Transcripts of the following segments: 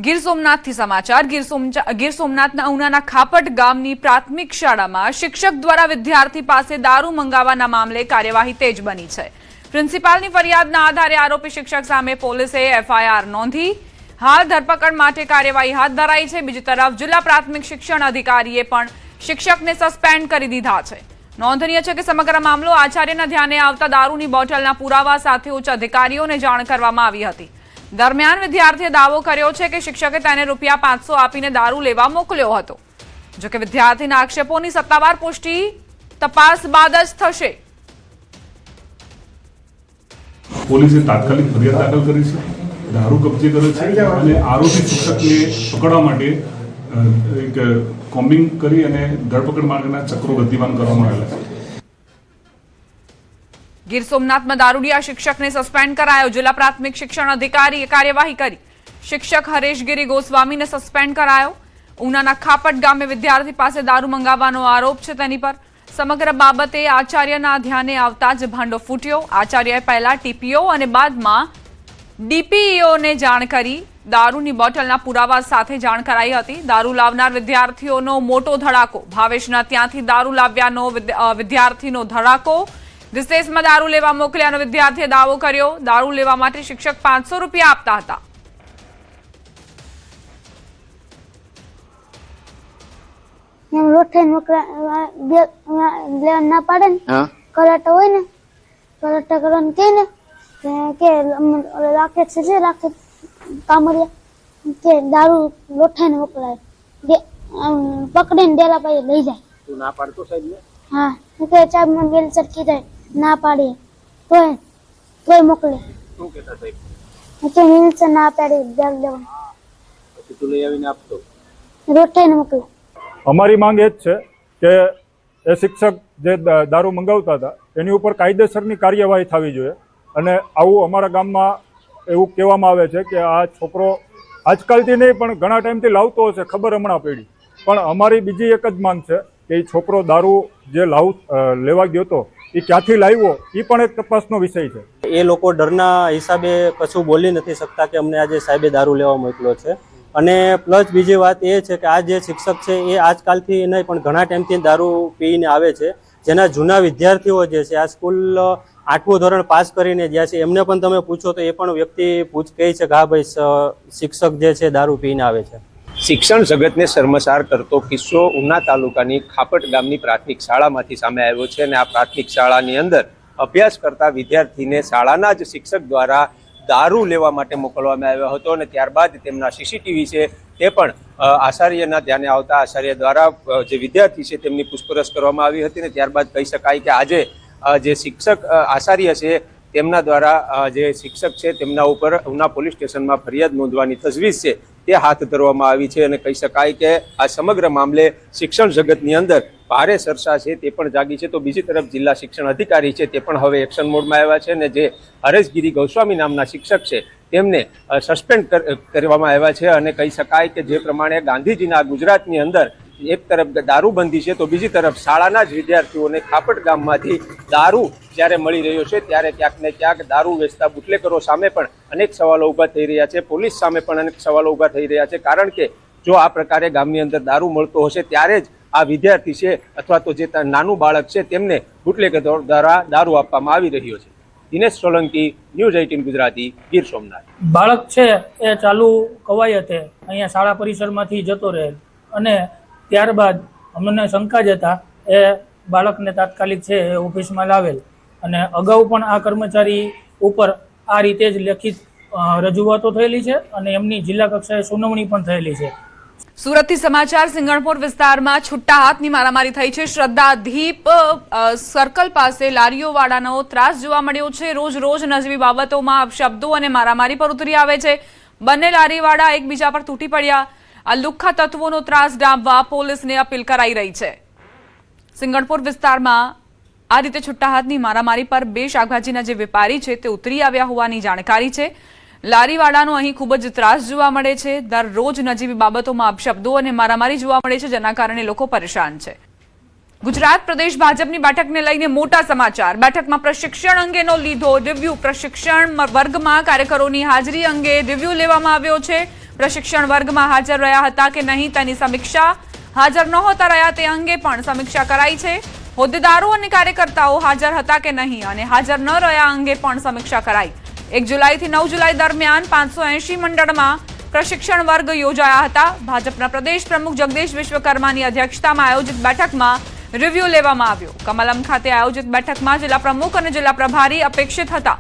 ગીર સોમનાથથી સમાચાર ગીર સોમનાથના ઉનાના ખાપટ ગામની પ્રાથમિક શાળામાં શિક્ષક દ્વારા વિદ્યાર્થી પાસે દારૂ મંગાવવાના મામલે કાર્યવાહી તેજ બની છે। પ્રિન્સિપાલની ફરિયાદના આધારે આરોપી શિક્ષક સામે પોલીસે એફઆઈઆર નોંધી હાલ ધરપકડ માટે કાર્યવાહી હાથ ધરાઈ છે। બીજી તરફ જિલ્લા પ્રાથમિક શિક્ષણ અધિકારીએ પણ શિક્ષકને સસ્પેન્ડ કરી દીધા છે। નોંધનીય છે કે સમગ્ર મામલો આચાર્યના ધ્યાને આવતા દારૂની બોટલના પુરાવા સાથે ઉચ્ચ અધિકારીઓને જાણ કરવામાં આવી હતી। દરમિયાન વિદ્યાર્થીએ દાવો કર્યો છે કે શિક્ષકે તેને રૂપિયા 500 આપીને દારૂ લેવા મોકલ્યો હતો। જો કે વિદ્યાર્થીના આક્ષેપોની સત્તાવાર પુષ્ટિ તપાસ બાદ જ થશે। પોલીસે તાત્કાલિક ફરિયાદ દાખલ કરી છે, દારૂ કબજે કર્યો છે અને આરોપી શિક્ષકને પકડવા માટે એક કોમ્બિંગ કરી અને ધરપકડ માટેના ચક્રો ગતિમાન કરવામાં આવેલા છે। ગીર સોમનાથમાં દારૂડિયા શિક્ષકને સસ્પેન્ડ કરાયો। જિલ્લા પ્રાથમિક શિક્ષણ અધિકારીએ કાર્યવાહી કરી। શિક્ષક હરેશગીરી ગોસ્વામીને સસ્પેન્ડ કરાયો। ઉનાના ખાપટ ગામે વિદ્યાર્થી પાસે દારૂ મંગાવવાનો આરોપ છે તેની પર। સમગ્ર બાબતે આચાર્યના ધ્યાને આવતા જ ભાંડો ફૂટ્યો। આચાર્યએ પહેલા ટીપીઓ અને બાદમાં ડીપીઈઓને જાણ કરી દારૂની બોટલના પુરાવા સાથે જાણ કરાઈ હતી। દારૂ લાવનાર વિદ્યાર્થીઓનો મોટો ધડાકો। ભાવેશના ત્યાંથી દારૂ લાવ્યાનો વિદ્યાર્થીનો ધડાકો। રિસેસમાં દારૂ લેવા મોકલ્યાનો વિદ્યાર્થીએ દાવો કર્યો। દારૂ લેવા માટે શિક્ષક 500 રૂપિયા આપતા હતા। ના પાડે ને કરાટા હોય ને કરાટા કરવાનું કે રાખે છે રાખે કામરિયા કે દારૂ લોઠાઈને મોકલાય પકડીને ડેલા પાસે લઈ જાય। તું ના પાડતો સાહેબ ને? હા કે ચાબ માં બેલ સરકી જાય ના પાડીએ તોય મોકલે। શું કહેતા સાહેબ? કે મિનિટ ના પાડી બેલ દેવા પછી તું લઈ આવીને આપતો? રોઠાઈને મોકલે। અમારી માંગ એ જ છે કે એ શિક્ષક જે દારૂ મંગાવતા હતા એની ઉપર કાયદેસરની કાર્યવાહી થવી જોઈએ। અને આવું અમારા ગામમાં એવું કહેવામાં આવે છે કે આ છોકરો આજકાલથી નહીં પણ ઘણા ટાઈમથી લાવતો હશે, ખબર હમણાં પડી। પણ અમારી બીજી એક જ માંગ છે કે એ છોકરો દારૂ જે લેવા ગયો હતો એ ક્યાંથી લાવ્યો એ પણ એક તપાસનો વિષય છે। એ લોકો ડરના હિસાબે કશું બોલી નથી શકતા કે અમને આજે સાહેબે દારૂ લેવા મોકલ્યો છે। અને પ્લસ બીજી વાત એ છે કે આ જે શિક્ષક છે એ આજકાલથી નહીં પણ ઘણા ટાઈમથી દારૂ પીને આવે છે। જેના જૂના વિદ્યાર્થીઓ જે છે આ સ્કૂલ 8મું ધોરણ પાસ કરીને જ્યાં છે એમને પણ તમે પૂછો તો એ પણ વ્યક્તિ કહે છે કે હા ભાઈ શિક્ષક જે છે દારૂ પીને આવે છે। શિક્ષણ જગતને શર્મસાર કરતો કિસ્સો ઉના તાલુકાની ખાપટ ગામની પ્રાથમિક શાળામાંથી સામે આવ્યો છે। અને આ પ્રાથમિક શાળાની અંદર અભ્યાસ કરતા વિદ્યાર્થીને શાળાના જ શિક્ષક દ્વારા દારૂ લેવા માટે મોકલવામાં આવ્યો હતો। અને ત્યારબાદ તેમના સીસીટીવી છે તે પણ આચાર્યના ધ્યાને આવતા આચાર્ય દ્વારા જે વિદ્યાર્થી છે તેમની પૂછપરછ કરવામાં આવી હતી। અને ત્યારબાદ કહી શકાય કે આજે જે શિક્ષક આચાર્ય છે તેમના દ્વારા જે શિક્ષક છે તેમના ઉપર ઉના પોલીસ સ્ટેશનમાં ફરિયાદ નોંધવાની તજવીજ છે તે હાથ ધરવામાં આવી છે। અને કહી શકાય કે આ સમગ્ર મામલે શિક્ષણ જગતની અંદર ભારે ચર્ચા છે તે પણ જાગી છે। તો બીજી તરફ જિલ્લા શિક્ષણ અધિકારી છે તે પણ હવે એક્શન મોડમાં આવ્યા છે। અને જે હરેશગીરી ગોસ્વામી નામના શિક્ષક છે તેમને સસ્પેન્ડ કરવામાં આવ્યા છે। અને કહી શકાય કે જે પ્રમાણે ગાંધીજીના ગુજરાતની અંદર એક તરફ દારૂબંધી છે તો બીજી તરફ શાળાના જ વિદ્યાર્થીઓને ખાપટ ગામમાંથી દારૂ જ્યારે મળી રહ્યો છે ત્યારે ક્યાંક ને ક્યાંક દારૂ વેચતા બુટલેગરો સામે પણ અનેક સવાલો ઊભા થઈ રહ્યા છે। પોલીસ સામે પણ અનેક સવાલો ઊભા થઈ રહ્યા છે। કારણ કે જો આ પ્રકારે ગામની અંદર દારૂ મળતો હશે ત્યારે જ આ વિદ્યાર્થી છે અથવા તો જે નાનું બાળક છે તેમને બુટલેગર દ્વારા દારૂ આપવામાં આવી રહ્યો છે। દિનેશ સોલંકી, ન્યૂઝ 18 ગુજરાતી, ગીર સોમનાથ। બાળક છે એ ચાલુ કવાયતે અહીંયા શાળા પરિસરમાંથી જતો રહે અને ત્યારબાદ અમને શંકા જતા એ બાળકને તાત્કાલિક છે એ ઓફિસમાં લાવેલ। અને અગાઉ પણ આ કર્મચારી ઉપર આ રીતે જ લેખિત રજૂઆતો થયેલી છે અને એમની જિલ્લા કક્ષાએ સુનાવણી પણ થયેલી છે। સુરતથી સમાચાર સિંગણપોર વિસ્તારમાં છુટ્ટા હાથની મારામારી થઈ છે। શ્રદ્ધાધીપ સર્કલ પાસે લારીઓવાળાનો ત્રાસ જોવા મળ્યો છે। રોજ નજીવી બાબતોમાં શબ્દો અને મારામારી પર ઉતરી આવે છે। બંને લારીવાળા એકબીજા પર તૂટી પડ્યા। આ લુખ્ખા તત્વોનો ત્રાસ ડામવા પોલીસને અપીલ કરાઈ રહી છે। સિંગણપોર વિસ્તારમાં આ રીતે છુટ્ટા હાથની મારામારી પર 2 શાકભાજીના જે વેપારી છે તે ઉતરી આવ્યા હોવાની જાણકારી છે। લારીવાળાનો અહીં ખૂબ જ ત્રાસ જોવા મળે છે। દરરોજ નજીવી બાબતોમાં અપશબ્દો અને મારામારી જોવા મળે છે, જેના કારણે લોકો પરેશાન છે। ગુજરાત પ્રદેશ ભાજપની બેઠકને લઈને મોટા સમાચાર। બેઠકમાં પ્રશિક્ષણ અંગેનો લીધો રિવ્યુ। પ્રશિક્ષણ વર્ગમાં કાર્યકરોની હાજરી અંગે રિવ્યુ લેવામાં આવ્યો છે। પ્રશિક્ષણ વર્ગમાં હાજર રહ્યા હતા કે નહીં તેની સમીક્ષા, હાજર નહોતા રહ્યા તે અંગે પણ સમીક્ષા કરાઈ છે. હોદ્દેદારો અને કાર્યકર્તાઓ હાજર હતા કે નહીં અને હાજર ન રહ્યા અંગે પણ સમીક્ષા કરાઈ. 1 જુલાઈથી 9 જુલાઈ દરમિયાન 580 મંડળમાં પ્રશિક્ષણ વર્ગ યોજાયા હતા. ભાજપના પ્રદેશ પ્રમુખ જગદીશ વિશ્વકર્માની અધ્યક્ષતામાં આયોજિત બેઠકમાં રિવ્યુ લેવામાં આવ્યો. કમલમ ખાતે આયોજિત બેઠકમાં જિલ્લા પ્રમુખ અને જિલ્લા પ્રભારી અપેક્ષિત હતા.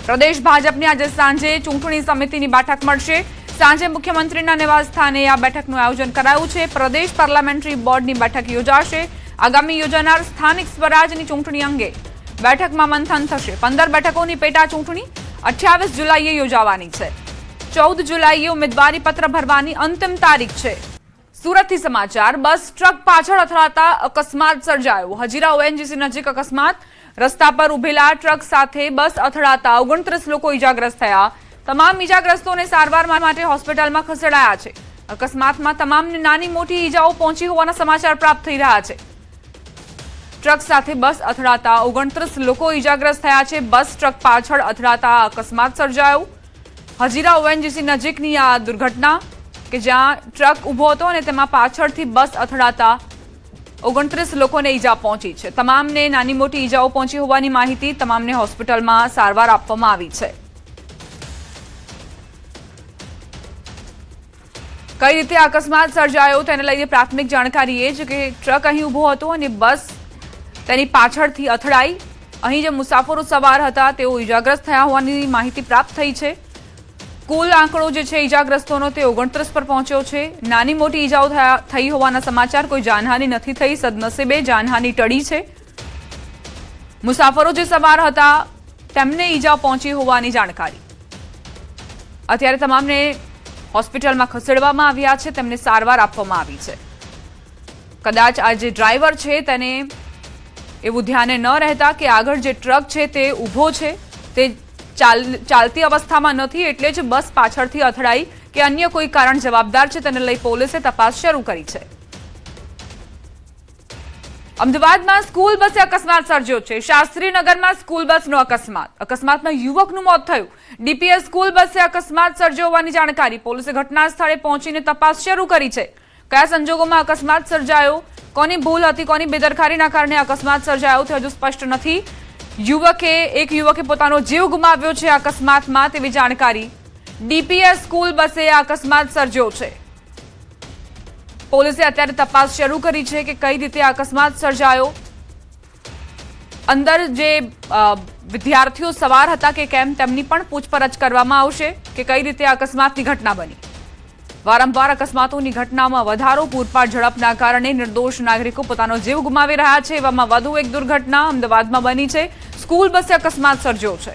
પ્રદેશ ભાજપની આજે સાંજે ચૂંટણી સમિતિની બેઠક મળશે. સાંજે મુખ્યમંત્રીના નિવાસ સ્થાને આ બેઠકનું આયોજન કરાયું છે. પ્રદેશ પાર્લામેન્ટરી બોર્ડની બેઠક યોજાશે. આગામી યોજાનાર સ્થાનિક સ્વરાજની ચૂંટણી અંગે બેઠકમાં મંથન થશે. 15 બેઠકોની પેટા ચૂંટણી 28 જુલાઈએ યોજાવાની છે. 14 જુલાઈએ ઉમેદવારી પત્ર ભરવાની અંતિમ તારીખ છે. સુરતથી સમાચાર. બસ ટ્રક પાછળ અથડાતા અકસ્માત સર્જાયો. હજીરા ઓએનજીસી નજીક અકસ્માત. રસ્તા પર ઉભેલા ટ્રક સાથે બસ અથડાતા 29 લોકો ઇજાગ્રસ્ત થયા. તમામ ઇજાગ્રસ્તોને સારવાર માટે હોસ્પિટલમાં ખસેડાયા છે. અકસ્માતમાં તમામને નાની મોટી ઇજાઓ પહોંચી હોવાના સમાચાર પ્રાપ્ત થઈ રહ્યા છે. ટ્રક સાથે બસ અથડાતા 29 લોકો ઇજાગ્રસ્ત થયા છે. બસ ટ્રક પાછળ અથડાતા અકસ્માત સર્જાયો. હજીરા ઓએનજીસી નજીકની આ દુર્ઘટના કે જ્યાં ટ્રક ઊભો હતો અને તેમાં પાછળથી બસ અથડાતા 29 લોકોને ઈજા પહોંચી છે. તમામને નાની મોટી ઈજાઓ પહોંચી હોવાની માહિતી. તમામને હોસ્પિટલમાં સારવાર આપવામાં આવી છે. કઈ રીતે અકસ્માત સર્જાયો તેને લઈને પ્રાથમિક જાણકારી એ છે કે ટ્રક અહીં ઊભો હતો અને બસ તેની પાછળથી અથડાઈ. અહીં જે મુસાફરો સવાર હતા તેઓ ઈજાગ્રસ્ત થયા હોવાની માહિતી પ્રાપ્ત થઈ છે. કુલ આંકડો જે છે ઈજાગ્રસ્તોનો તે 29 પર પહોંચ્યો છે. નાની મોટી ઈજાઓ થઈ હોવાના સમાચાર. કોઈ જાનહાનિ નથી થઈ. સદનસીબે જાનહાનિ ટળી છે. મુસાફરો જે સવાર હતા તેમને ઈજા પહોંચી હોવાની જાણકારી. અત્યારે તમામને હોસ્પિટલમાં ખસેડવામાં આવ્યા છે. તેમને સારવાર આપવામાં આવી છે. કદાચ આ જે ડ્રાઈવર છે તેને એવું ધ્યાને ન રહેતા કે આગળ જે ટ્રક છે તે ઊભો છે, તે ચાલતી અવસ્થામાં નથી, એટલે જ બસ પાછળથી અથડાઈ કે અન્ય કોઈ કારણ જવાબદાર છે તેને લઈ પોલીસે તપાસ શરૂ કરી છે. અમદાવાદમાં સ્કૂલ બસે અકસ્માત સર્જ્યો છે. શાસ્ત્રીનગરમાં સ્કૂલ બસનો અકસ્માત. અકસ્માતમાં યુવકનું મોત થયું. ડીપીએસ સ્કૂલ બસે અકસ્માત સર્જ્યો હોવાની જાણકારી. પોલીસે ઘટના સ્થળે પહોંચીને તપાસ શરૂ કરી છે. કયા સંજોગોમાં અકસ્માત સર્જાયો, કોની ભૂલ હતી, કોની બેદરકારીના કારણે અકસ્માત સર્જાયો તે હજુ સ્પષ્ટ નથી. એક યુવકે પોતાનો જીવ ગુમાવ્યો છે અકસ્માતમાં તેવી જાણકારી. ડીપીએસ સ્કૂલ બસે આ અકસ્માત સર્જ્યો છે. પોલીસે અત્યારે તપાસ શરૂ કરી છે કે કઈ રીતે અકસ્માત સર્જાયો. અંદર જે વિદ્યાર્થીઓ સવાર હતા કે કેમ તેમની પણ પૂછપરછ કરવામાં આવશે કે કઈ રીતે અકસ્માતની ઘટના બની. વારંવાર અકસ્માતોની ઘટનામાં વધારો. પૂરપાટ ઝડપના કારણે નિર્દોષ નાગરિકો પોતાનો જીવ ગુમાવી રહ્યા છે. એવામાં વધુ એક દુર્ઘટના અમદાવાદમાં બની છે. સ્કૂલ બસે અકસ્માત સર્જ્યો છે.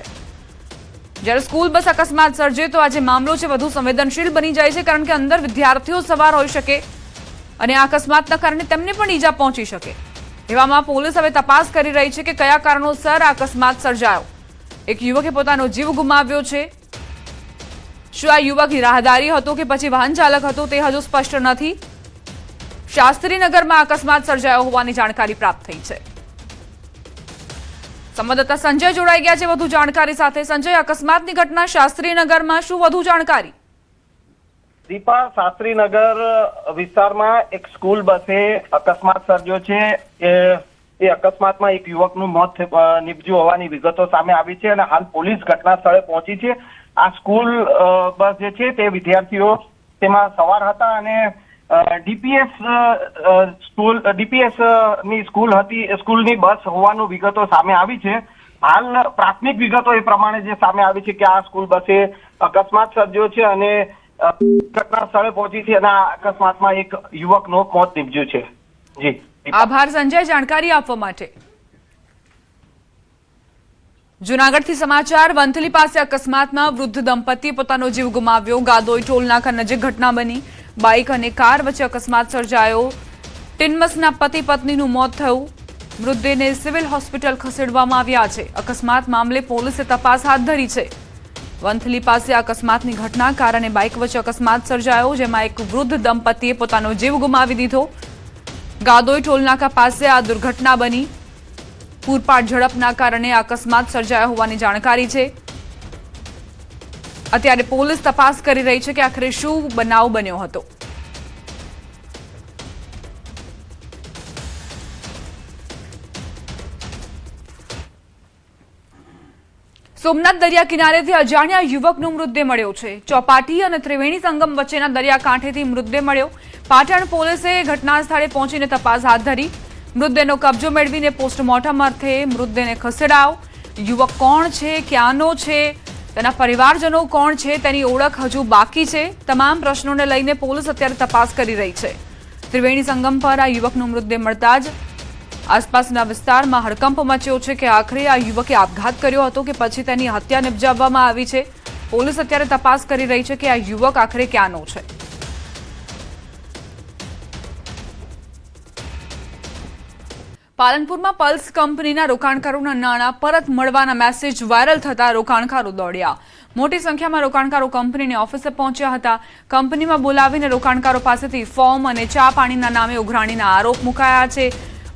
જ્યારે સ્કૂલ બસ અકસ્માત સર્જે તો આજે મામલો છે વધુ સંવેદનશીલ બની જાય છે, કારણ કે અંદર વિદ્યાર્થીઓ સવાર હોઈ શકે અને આ અકસ્માતના કારણે તેમને પણ ઈજા પહોંચી શકે. એવામાં પોલીસ હવે તપાસ કરી રહી છે કે કયા કારણોસર આ અકસ્માત સર્જાયો. એક યુવકે પોતાનો જીવ ગુમાવ્યો છે. શું આ યુવક રાહદારી હતો કે પછી વાહન ચાલક હતો તે હજુ સ્પષ્ટ નથી. શાસ્ત્રીનગરમાં અકસ્માત સર્જાયો હોવાની જાણકારી પ્રાપ્ત થઈ છે. સંવાદદાતા સંજય જોડાઈ ગયા છે વધુ જાણકારી સાથે. સંજય, અકસ્માતની ઘટના શાસ્ત્રીનગરમાં, શું વધુ જાણકારી? દીપા, શાસ્ત્રીનગર વિસ્તારમાં એક સ્કૂલ બસે અકસ્માત સર્જ્યો છે. એ અકસ્માતમાં એક યુવકનું મોત નીપજ્યું હોવાની વિગતો સામે આવી છે અને હાલ પોલીસ ઘટના સ્થળે પહોંચી છે. આ સ્કૂલ બસ જે છે તે વિદ્યાર્થીઓ તેમાં સવાર હતા અને ડીપીએસ ની સ્કૂલ હતી. સ્કૂલની બસ હોવાનું વિગતો સામે આવી છે. હાલ પ્રાથમિક વિગતો એ પ્રમાણે જે સામે આવી છે કે આ સ્કૂલ બસે અકસ્માત સર્જ્યો છે અને ઘટના સ્થળે પહોંચી છે અને આ અકસ્માતમાં એક યુવકનું મોત નીપજ્યું છે. જી, આભાર સંજય જાણકારી આપવા માટે. જૂનાગઢથી સમાચાર. વંથલી પાસે અકસ્માતમાં વૃદ્ધ દંપતીએ પોતાનો જીવ ગુમાવ્યો. ગાદોઈ ટોલનાકા નજીક ઘટના બની. બાઇક અને કાર વચ્ચે અકસ્માત સર્જાયો. ટિનમસના પતિ પત્નીનું મોત થયું. મૃતદેહને સિવિલ હોસ્પિટલ ખસેડવામાં આવ્યા છે. અકસ્માત મામલે પોલીસે તપાસ હાથ ધરી છે. વંથલી પાસે અકસ્માતની ઘટના કારણે બાઇક વચ્ચે અકસ્માત સર્જાયો, જેમાં એક વૃદ્ધ દંપતીએ પોતાનો જીવ ગુમાવી દીધો. ગાદોઈ ટોલનાકા પાસે આ દુર્ઘટના બની. પૂરપાટ ઝડપના કારણે અકસ્માત સર્જાયો હોવાની જાણકારી છે. અત્યારે પોલીસ તપાસ કરી રહી છે કે આખરે શું બનાવ બન્યો હતો। સોમનાથ દરિયા કિનારેથી અજાણ્યા યુવકનો મૃતદેહ મળ્યો છે। ચોપાટી અને ત્રિવેણી સંગમ વચ્ચેના દરિયાકાંઠેથી મૃતદેહ મળ્યો। પાટણ પોલીસે ઘટના સ્થળે પહોંચીને તપાસ હાથ ધરી। મૃતદેહનો કબજો મેળવીને પોસ્ટમોર્ટમ અર્થે મૃતદેહને ખસેડાયો। યુવક કોણ છે, ક્યાંનો છે, તેના પરિવારજનો કોણ છે તેની ઓળખ હજુ બાકી છે। તમામ પ્રશ્નોને લઈને પોલીસ અત્યારે તપાસ કરી રહી છે। ત્રિવેણી સંગમ પર આ યુવકનો મૃતદેહ મળતા જ આસપાસના વિસ્તારમાં હડકંપ મચ્યો છે કે આખરે આ યુવકે આપઘાત કર્યો હતો કે પછી તેની હત્યા નિપજાવવામાં આવી છે। પોલીસ અત્યારે તપાસ કરી રહી છે કે આ યુવક આખરે ક્યાંનો છે। પાલનપુરમાં પલ્સ કંપનીના રોકાણકારોના નાણાં પરત મળવાના મેસેજ વાયરલ થતા રોકાણકારો દોડ્યા। મોટી સંખ્યામાં રોકાણકારો કંપનીની ઓફિસે પહોંચ્યા હતા। કંપનીમાં બોલાવીને રોકાણકારો પાસેથી ફોર્મ અને ચા પાણીના નામે ઉઘરાણીના આરોપ મુકાયા છે।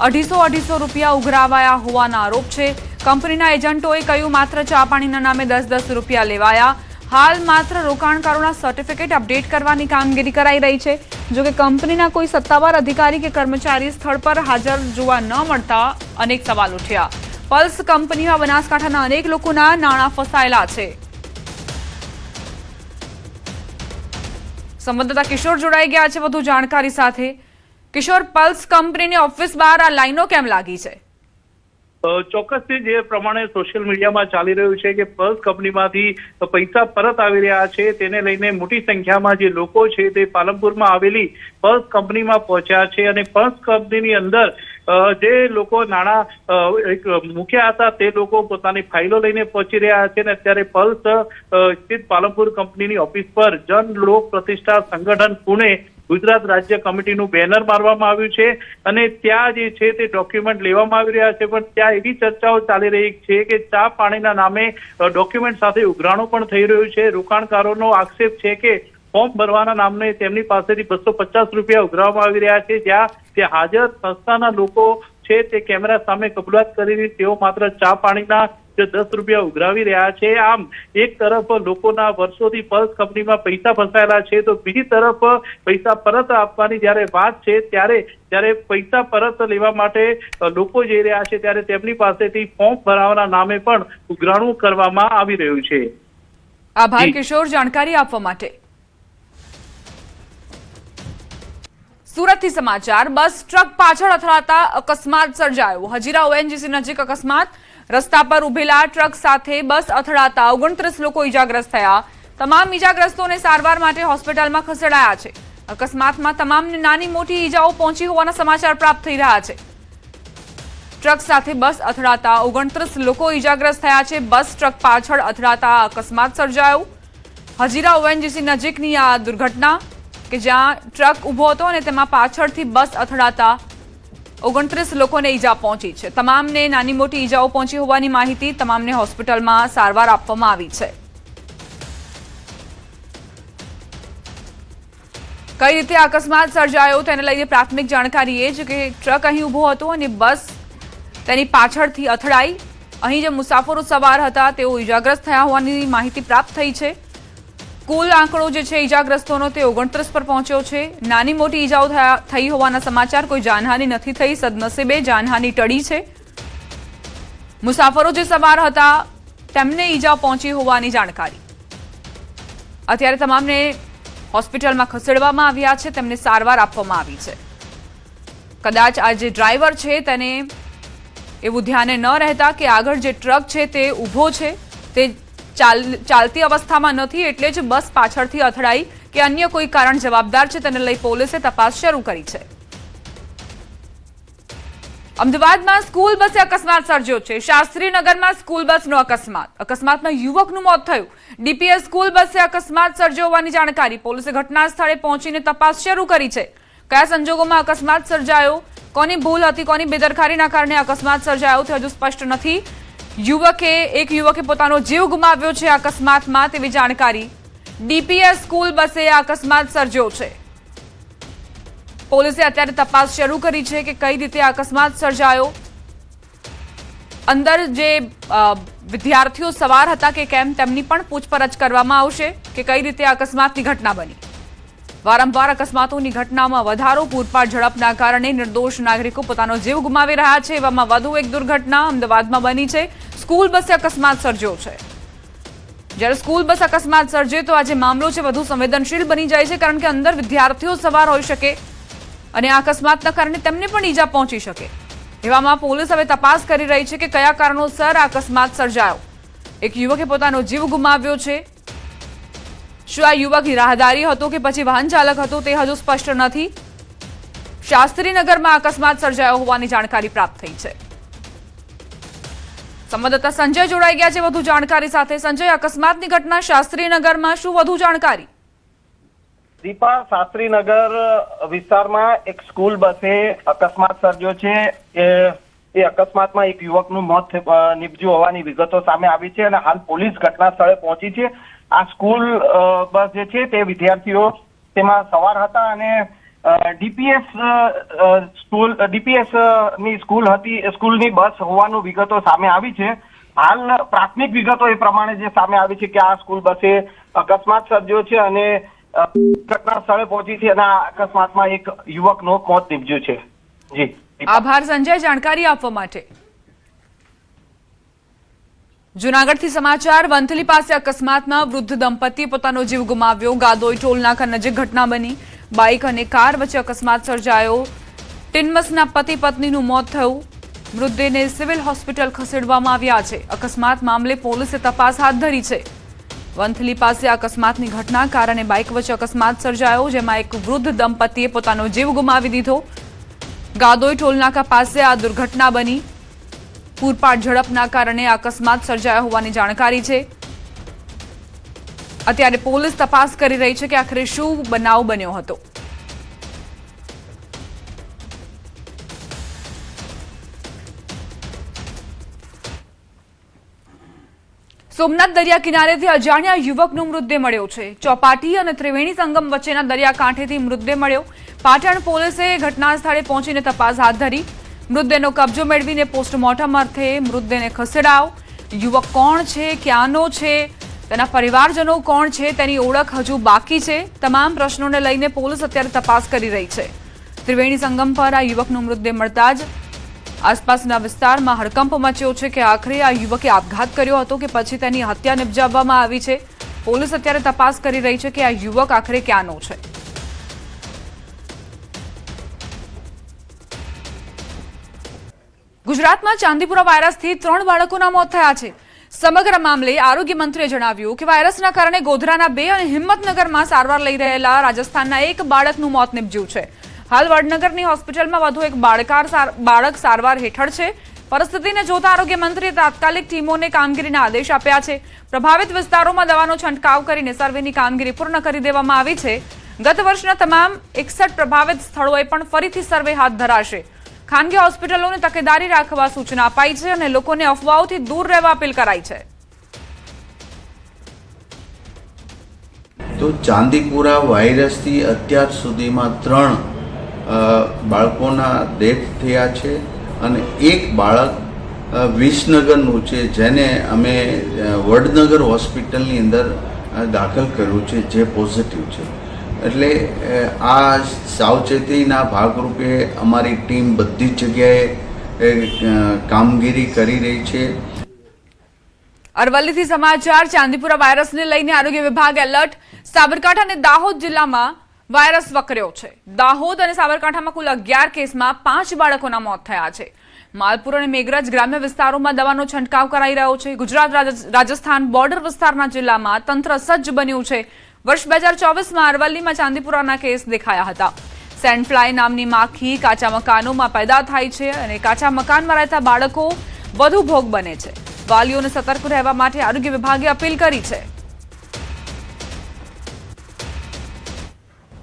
250 રૂપિયા ઉઘરાવાયા હોવાના આરોપ છે। કંપનીના એજન્ટોએ કહ્યું માત્ર ચા પાણીના નામે 10 રૂપિયા લેવાયા। હાલ માત્ર રોકાણકારોના સર્ટિફિકેટ અપડેટ કરવાની કામગીરી કરાઈ રહી છે। જોકે કંપનીના કોઈ સત્તાવાર અધિકારી કે કર્મચારી સ્થળ પર હાજર જોવા ન મળતા અનેક સવાલ ઉઠ્યા। પલ્સ કંપનીમાં બનાસકાંઠાના અનેક લોકોના નાણાં ફસાયેલા છે। સંવાદદાતા કિશોર જોડાઈ ગયા છે વધુ જાણકારી સાથે। કિશોર, પલ્સ કંપનીની ઓફિસ બહાર આ લાઈનો કેમ લાગી છે? ચોક્કસથી જે પ્રમાણે સોશિયલ મીડિયામાં ચાલી રહ્યું છે કે પલ્સ કંપનીમાંથી પૈસા પરત આવી રહ્યા છે તેને લઈને મોટી સંખ્યામાં જે લોકો છે તે પાલનપુરમાં આવેલી પલ્સ કંપનીમાં પહોંચ્યા છે અને પલ્સ કંપનીની અંદર જે લોકો નાણાં મૂક્યા હતા તે લોકો પોતાની ફાઇલો લઈને પહોંચી રહ્યા છે અને અત્યારે પલ્સ સ્થિત પાલનપુર કંપનીની ઓફિસ પર જન લોક પ્રતિષ્ઠા સંગઠન પુણે ગુજરાત રાજ્ય કમિટીનું બેનર મારવામાં આવ્યું છે અને ત્યાં જે છે તે ડોક્યુમેન્ટ લેવામાં આવી રહ્યા છે। પણ ત્યાં એવી ચર્ચાઓ ચાલી રહી છે કે ચા પાણીના નામે ડોક્યુમેન્ટ સાથે ઉઘરાણું પણ થઈ રહ્યું છે। રોકાણકારોનો આક્ષેપ છે કે ફોર્મ ભરવાના નામને તેમની પાસેથી 250 રૂપિયા ઉઘરાવવામાં આવી રહ્યા છે। જ્યાં તે હાજર સંસ્થાના લોકો છે તે કેમેરા સામે કબૂલાત કરીને તેઓ માત્ર ચા પાણીના 10 રૂપિયા ઉઘરાવી રહ્યા છે। આમ એક તરફ લોકોના વર્ષોથી પલ્સ કંપનીમાં પૈસા ફસાયેલા છે તો બીજી તરફ પૈસા પરત આપવાની જ્યારે વાત છે ત્યારે પૈસા પરત લેવા માટે લોકો જઈ રહ્યા છે ત્યારે તેમની પાસેથી ફોર્મ ભરાવાના નામે પણ ઉઘરાણું કરવામાં આવી રહ્યું છે। આભાર કિશોર જાણકારી આપવા માટે। સુરતથી સમાચાર। બસ ટ્રક પાછળ અથડાતા અકસ્માત સર્જાયો। હજીરા ઓએનજીસી નજીક અકસ્માત। રસ્તા પર ઉભેલા ટ્રક સાથે બસ અથડાતા 29 લોકો ઇજાગ્રસ્ત થયા। તમામ ઇજાગ્રસ્તોને સારવાર માટે હોસ્પિટલમાં ખસેડાયા છે। અકસ્માતમાં તમામને નાની મોટી ઈજાઓ પહોંચી હોવાના સમાચાર પ્રાપ્ત થઈ રહ્યા છે। ટ્રક સાથે બસ અથડાતા 29 લોકો ઇજાગ્રસ્ત થયા છે। બસ ટ્રક પાછળ અથડાતા અકસ્માત સર્જાયો। હજીરા ઓએનજીસી નજીકની આ દુર્ઘટના કે જ્યાં ટ્રક ઊભો હતો અને તેમાં પાછળથી બસ અથડાતા 29 લોકોને ઈજા પહોંચી છે। તમામને નાની મોટી ઈજાઓ પહોંચી હોવાની માહિતી। તમામને હોસ્પિટલમાં સારવાર આપવામાં આવી છે। કઈ રીતે અકસ્માત સર્જાયો તેને લઈને પ્રાથમિક જાણકારી એ છે કે ટ્રક અહીં ઊભો હતો અને બસ તેની પાછળથી અથડાઈ। અહીં જે મુસાફરો સવાર હતા તેઓ ઈજાગ્રસ્ત થયા હોવાની માહિતી પ્રાપ્ત થઈ છે। કુલ આંકડો જે છે ઈજાગ્રસ્તોનો તે 29 પર પહોંચ્યો છે। નાની મોટી ઈજાઓ થઈ હોવાના સમાચાર। કોઈ જાનહાનિ નથી થઈ। સદનસીબે જાનહાનિ ટળી છે। મુસાફરો જે સવાર હતા તેમને ઈજા પહોંચી હોવાની જાણકારી। અત્યારે તમામને હોસ્પિટલમાં ખસેડવામાં આવ્યા છે। તેમને સારવાર આપવામાં આવી છે। કદાચ આ જે ડ્રાઈવર છે તેને એવું ધ્યાને ન રહેતા કે આગળ જે ટ્રક છે તે ઊભો છે તે ચાલતી અવસ્થામાં નથી એટલે જ બસ પાછળથી અથડાઈ કે અન્ય કોઈ કારણ જવાબદાર છે તેને લઈ પોલીસે તપાસ શરૂ કરી છે। અમદાવાદમાં સ્કૂલ બસે અકસ્માત સર્જ્યો છે। શાસ્ત્રીનગરમાં સ્કૂલ બસનો અકસ્માતમાં યુવકનું મોત થયું। ડીપીએસ સ્કૂલ બસે અકસ્માત સર્જ્યો હોવાની જાણકારી। પોલીસે ઘટના સ્થળે પહોંચીને તપાસ શરૂ કરી છે। કયા સંજોગોમાં અકસ્માત સર્જાયો, કોની ભૂલ હતી, કોની બેદરકારીના કારણે અકસ્માત સર્જાયો તે હજુ સ્પષ્ટ નથી। એક યુવકે પોતાનો જીવ ગુમાવ્યો છે અકસ્માતમાં તેવી જાણકારી। ડીપીએસ સ્કૂલ બસે આ અકસ્માત સર્જ્યો છે। પોલીસે અત્યારે તપાસ શરૂ કરી છે કે કઈ રીતે અકસ્માત સર્જાયો। અંદર જે વિદ્યાર્થીઓ સવાર હતા કે કેમ તેમની પણ પૂછપરછ કરવામાં આવશે કે કઈ રીતે અકસ્માતની ઘટના બની। વારંવાર અકસ્માતોની ઘટનામાં વધારો, પૂરપાટ ઝડપના કારણે નિર્દોષ નાગરિકો પોતાનો જીવ ગુમાવી રહ્યા છે। એવામાં વધુ એક દુર્ઘટના અમદાવાદમાં બની છે। સ્કૂલ બસે અકસ્માત સર્જ્યો છે। જ્યારે સ્કૂલ બસ અકસ્માત સર્જે તો આજે મામલો છે વધુ સંવેદનશીલ બની જાય છે, કારણ કે અંદર વિદ્યાર્થીઓ સવાર હોઈ શકે અને આ અકસ્માતના કારણે તેમને પણ ઈજા પહોંચી શકે। એવામાં પોલીસ હવે તપાસ કરી રહી છે કે કયા કારણોસર આ અકસ્માત સર્જાયો। એક યુવકે પોતાનો જીવ ગુમાવ્યો છે। શું આ યુવક રાહદારી હતો કે પછી વાહન ચાલક હતો તે હજુ સ્પષ્ટ નથી। શાસ્ત્રીનગરમાં અકસ્માત સર્જાયો હોવાની જાણકારી પ્રાપ્ત થઈ છે। સંવાદદાતા સંજય જોડાઈ ગયા છે વધુ જાણકારી સાથે। સંજય, અકસ્માતની ઘટના શાસ્ત્રીનગરમાં, શું વધુ જાણકારી? દીપા, શાસ્ત્રીનગર વિસ્તારમાં એક સ્કૂલ બસે અકસ્માત સર્જ્યો છે। એ અકસ્માતમાં એક યુવકનું મોત નીપજ્યું હોવાની વિગતો સામે આવી છે અને હાલ પોલીસ ઘટના સ્થળે પહોંચી છે। આ સ્કૂલ બસ જે છે તે વિદ્યાર્થીઓ તેમાં સવાર હતા અને ડીપીએસ ની સ્કૂલ હતી, સ્કૂલની બસ હોવાનું વિગતો સામે આવી છે। હાલ પ્રાથમિક વિગતો એ પ્રમાણે જે સામે આવી છે કે આ સ્કૂલ બસે અકસ્માત સર્જ્યો છે અને ઘટના સ્થળે પહોંચી છે અને આ અકસ્માતમાં એક યુવકનું મોત નીપજ્યું છે। જી, આભાર સંજય જાણકારી આપવા માટે। જૂનાગઢથી સમાચાર। વંથલી પાસે અકસ્માતમાં વૃદ્ધ દંપતીએ પોતાનો જીવ ગુમાવ્યો। ગાદોઈ ટોલ નાકા નજીક ઘટના બની। બાઇક અને કાર વચ્ચે અકસ્માત સર્જાયો। ટિનમસના પતિ પત્નીનું મોત થયું। મૃતદેહને સિવિલ હોસ્પિટલ ખસેડવામાં આવ્યા છે। અકસ્માત મામલે પોલીસે તપાસ હાથ ધરી છે। વંથલી પાસે અકસ્માતની ઘટના કારણે બાઇક વચ્ચે અકસ્માત સર્જાયો, જેમાં એક વૃદ્ધ દંપતીએ પોતાનો જીવ ગુમાવી દીધો। ગાદોઈ ટોલ નાકા પાસે આ દુર્ઘટના બની। પૂરપાટ ઝડપના કારણે અકસ્માત સર્જાયો હોવાની જાણકારી છે। અત્યારે પોલીસ તપાસ કરી રહી છે કે આખરે શું બનાવ બન્યો હતો। સોમનાથ દરિયા કિનારેથી અજાણ્યા યુવકનો મૃતદેહ મળ્યો છે। ચોપાટી અને ત્રિવેણી સંગમ વચ્ચેના દરિયાકાંઠેથી મૃતદેહ મળ્યો। પાટણ પોલીસે ઘટના સ્થળે પહોંચીને તપાસ હાથ ધરી। મૃતદેહનો કબજો મેળવીને પોસ્ટમોર્ટમ અર્થે મૃતદેહને ખસેડાયો। યુવક કોણ છે, ક્યાંનો છે, તેના પરિવારજનો કોણ છે તેની ઓળખ હજુ બાકી છે। તમામ પ્રશ્નોને લઈને પોલીસ અત્યારે તપાસ કરી રહી છે। ત્રિવેણી સંગમ પર આ યુવકનો મૃતદેહ મળતા જ આસપાસના વિસ્તારમાં હડકંપ મચ્યો છે કે આખરે આ યુવકે આપઘાત કર્યો હતો કે પછી તેની હત્યા નિપજાવવામાં આવી છે। પોલીસ અત્યારે તપાસ કરી રહી છે કે આ યુવક આખરે ક્યાંનો છે। ગુજરાતમાં ચાંદીપુરા વાયરસથી 3 બાળકોના મોત થયા છે। સમગ્ર મામલે આરોગ્ય મંત્રીએ જણાવ્યું કે વાયરસના કારણે ગોધરાના 2 અને હિંમતનગરમાં સારવાર લઈ રહેલા રાજસ્થાનના 1 બાળકનું મોત નીપજ્યું છે। હાલ વડનગરની હોસ્પિટલમાં વધુ એક બાળક સારવાર હેઠળ છે। પરિસ્થિતિને જોતા આરોગ્ય મંત્રીએ તાત્કાલિક ટીમોને કામગીરીના આદેશ આપ્યા છે। પ્રભાવિત વિસ્તારોમાં દવાનો છંટકાવ કરીને સર્વેની કામગીરી પૂર્ણ કરી દેવામાં આવી છે। ગત વર્ષના તમામ 61 પ્રભાવિત સ્થળોએ પણ ફરીથી સર્વે હાથ ધરાશે। ખાનગી હોસ્પિટલોને તકેદારી રાખવા સૂચના અપાઈ છે અને લોકોને અફવાઓથી દૂર રહેવા અપીલ કરાઈ છે। તો ચાંદીપુરા વાયરસથી અત્યાર સુધીમાં 3 બાળકોના ડેથ થયા છે અને 1 બાળક વિસનગરનું છે, જેને અમે વડનગર હોસ્પિટલની અંદર દાખલ કર્યું છે, જે પોઝિટિવ છે। એટલે આ સાવચેતીના ભાગરૂપે અમારી ટીમ બધી જ જગ્યાએ કામગીરી કરી રહી છે। અરવલ્લીથી સમાચાર। ચાંદીપુરા વાયરસને લઈને આરોગ્ય વિભાગ એલર્ટ। સાબરકાંઠા અને દાહોદ જિલ્લામાં વાયરસ વકર્યો છે। દાહોદ અને સાબરકાંઠામાં કુલ 11 કેસમાં 5 બાળકોના મોત થયા છે। માલપુર અને મેઘરજ ગ્રામ્ય વિસ્તારોમાં દવાનો છંટકાવ કરાઈ રહ્યો છે। ગુજરાત રાજસ્થાન બોર્ડર વિસ્તારના જિલ્લામાં તંત્ર સજ્જ બન્યું છે। વર્ષ 2024માં અરવલ્લીમાં ચાંદીપુરાના કેસ દેખાયા હતા। સેન્ડફ્લાય નામની માખી કાચા મકાનોમાં પેદા થાય છે અને કાચા મકાનમાં રહેતા બાળકો વધુ ભોગ બને છે। વાલીઓને સતર્ક રહેવા માટે આરોગ્ય વિભાગે અપીલ કરી છે।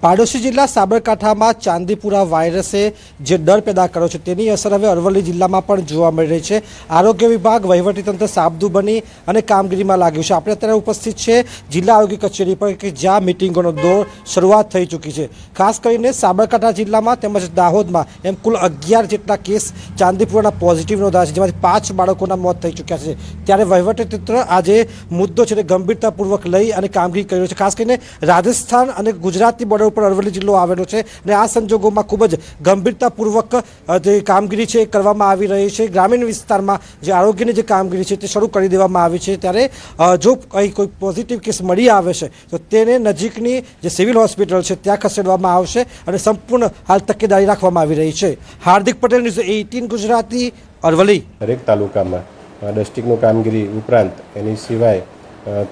પાડોશી જિલ્લા સાબરકાંઠામાં ચાંદીપુરા વાયરસે જે ડર પેદા કર્યો છે તેની અસર હવે અરવલ્લી જિલ્લામાં પણ જોવા મળી રહી છે. આરોગ્ય વિભાગ વહીવટીતંત્ર સાબદું બની અને કામગીરીમાં લાગ્યું છે. આપણે અત્યારે ઉપસ્થિત છે જિલ્લા આરોગ્ય કચેરી પર કે જ્યાં મિટિંગોનો દોર શરૂઆત થઈ ચૂકી છે. ખાસ કરીને સાબરકાંઠા જિલ્લામાં તેમજ દાહોદમાં એમ કુલ 11 જેટલા કેસ ચાંદીપુરાના પોઝિટિવ નોંધાયા છે, જેમાંથી 5 બાળકોના મોત થઈ ચૂક્યા છે. ત્યારે વહીવટીતંત્ર આજે મુદ્દો છે તે ગંભીરતાપૂર્વક લઈ અને કામગીરી કરી રહ્યું છે. ખાસ કરીને રાજસ્થાન અને ગુજરાતની બોર્ડર ઉપર અરવલ્લી જિલ્લો આવેલો છે અને આ સંજોગોમાં ખૂબ જ ગંભીરતાપૂર્વક જે કામગીરી છે એ કરવામાં આવી રહી છે. ગ્રામીણ વિસ્તારમાં જે આરોગ્યની જે કામગીરી છે તે શરૂ કરી દેવામાં આવી છે. ત્યારે જો કોઈ પોઝિટિવ કેસ મળી આવે છે તો તેને નજીકની જે સિવિલ હોસ્પિટલ છે ત્યાં ખસેડવામાં આવશે અને સંપૂર્ણ હાલ તકેદારી રાખવામાં આવી રહી છે. હાર્દિક પટેલ, ન્યૂઝ 18 ગુજરાતી, અરવલ્લી. દરેક તાલુકામાં ડિસ્ટ્રિક્ટનું કામગીરી ઉપરાંત એની સિવાય